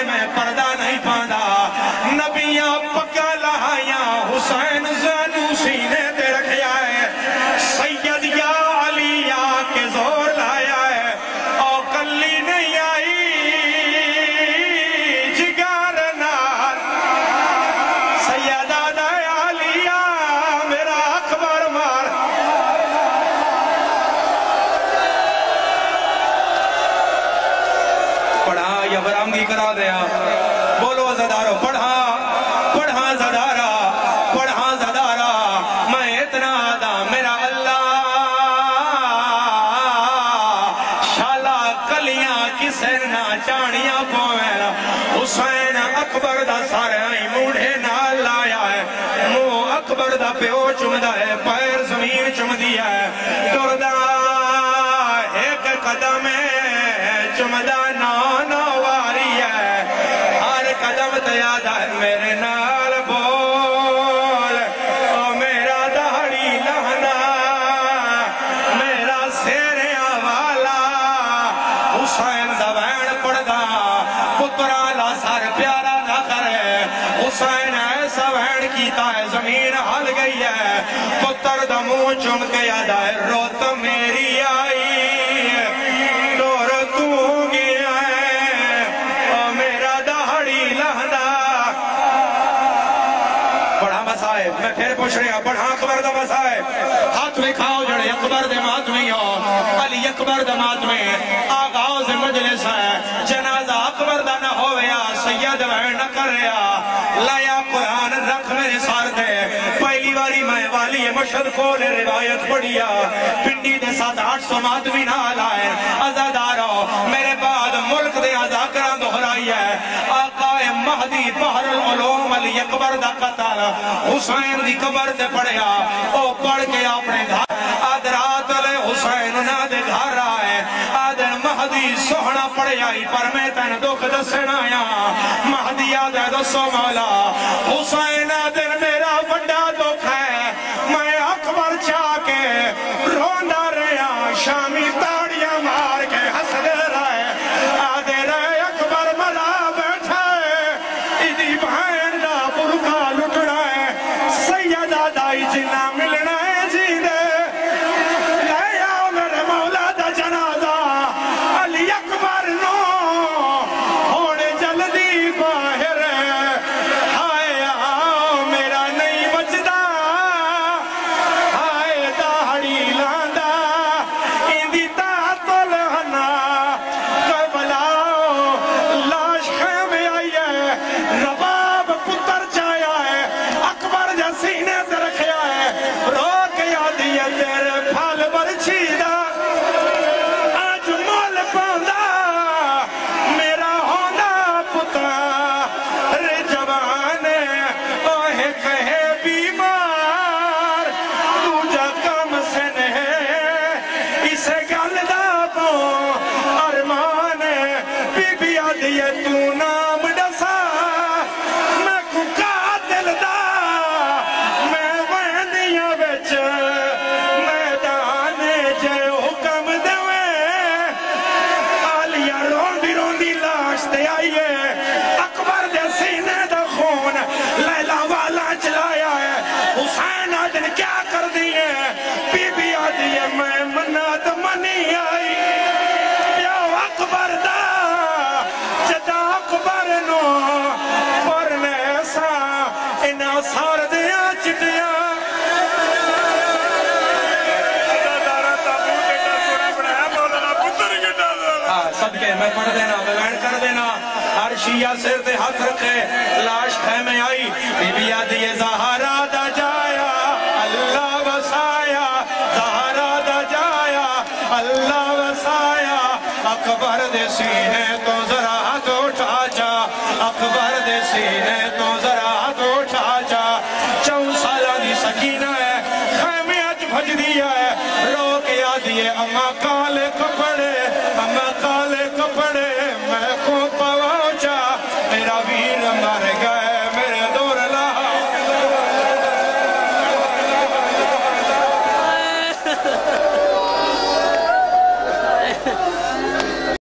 میں پردہ نہیں پاندہ نبیاں پکا لہائیاں حسین زینو سینے تے رکھیا ہے سید یا علی یا کے زور لایا ہے او کلی نہیں آئی جگار نال سیدہ دا علیہ میرا اکبر مار پڑھا یا برامگی کرا دیا بولو زدارو پڑھا پڑھا زدارا پڑھا زدارا میں اتنا دا میرا اللہ شالا کلیاں کی سرنا چانیاں پوین حسین اکبر دا سارے موڑے نال لایا ہے مو اکبر دا پیو چمدہ ہے پیر زمین چمدی ہے دردہ ایک قدم چمدہ نانا واری ہے ہر قدم تیادہ ہے میرے نال بول او میرا دہڑی لہنا میرا سیرے آوالا حسین زبین پڑھدا پترالا سار پیارا نہ کرے حسین ایسا بین کیتا ہے زمین ہل گئی ہے پتر دمو چم کے یاد ہے روت میری آئی دور تو گیا ہے او میرا دہڑی لہنا پڑھا مسائب میں پھر پوچھ رہا پڑھا اکبر دا مسائب ہاتھ میں کھاؤ جڑے اکبر دے ماتمی ہو علی اکبر دا ماتمی آغاز مجلس ہے جنازہ اکبر دا نہ ہویا سید وین نہ کر رہا لایا قرآن رکھ میرے سار دے پہلی باری میں والی مشہد کو لے روایت پڑھیا پنڈی دے 700-800 ماتمی نہ لائے ازادارو میرے بعد ملک دے ازاکران دہرائی ہے آقا مہدی بحر العلوم علی اکبر دا قتل حسین دی قبر دے پڑھیا او پڑھ کے اپنے گھر آدرات لے حسین نہ دے گھر آئے آدر مہدی سوہنا پڑھیا ہی پر میں تین دکھ دسنا آیا مہدی آدھے دسو مولا حسین آدر میرا بڑا دکھ ہے میں اکبر چاہ کے روندہ رہا شامی تاڑیاں مار کے ہس دے رہے آدھے رہے اکبر ملا بیٹھا ہے ادھی بہن دا برکا لٹنا ہے سیدہ دائی جنہ ملنا ہے جی دے لے آؤ میرے مولا دا جنازہ علی اکبر نو ہونے جلدی باہر ہائے آؤ میرا نہیں بچدا ہائے داڑھی لاندہ اندی تاتل ہنا کربلاؤ لاش خیمے آئی ہے رباب پتر چایا ہے اکبر جا سینے سے رکھیا ہے رو کے یادی ہے تیرے پھال برچیدہ آج مول پاندہ میرا ہوندہ پتر جوانے اوہ کہے بیمار دوجہ کم سن ہے اسے گلدہ پو ارمان بی بی آدھی ہے تو نام ڈسا میں کو قاتل دا میں وینیاں بچ میدان جے حکم دوے آلیاں روندی روندی لاش دے آئیے اکبر دے سینے دا خون لیلہ والا چلایا ہے حسین آدن کیا کر دیئے بی بی آدھی ہے میں منات منی آئی پیو اکبر دا جدا اکبر نو پرنے سا انہا سار دیا چٹیا صدقے میں پڑھ دینا بیان کر دینا ہر شیعہ سر تے ہاتھ رکھے لاش خیمے آئی بی بی آدھی زہرا دا جایا اللہ وسایا زہرا دا جایا اللہ وسایا اکبر دے سینے تو ذرا ہاتھ اٹھا جا اکبر دے سینے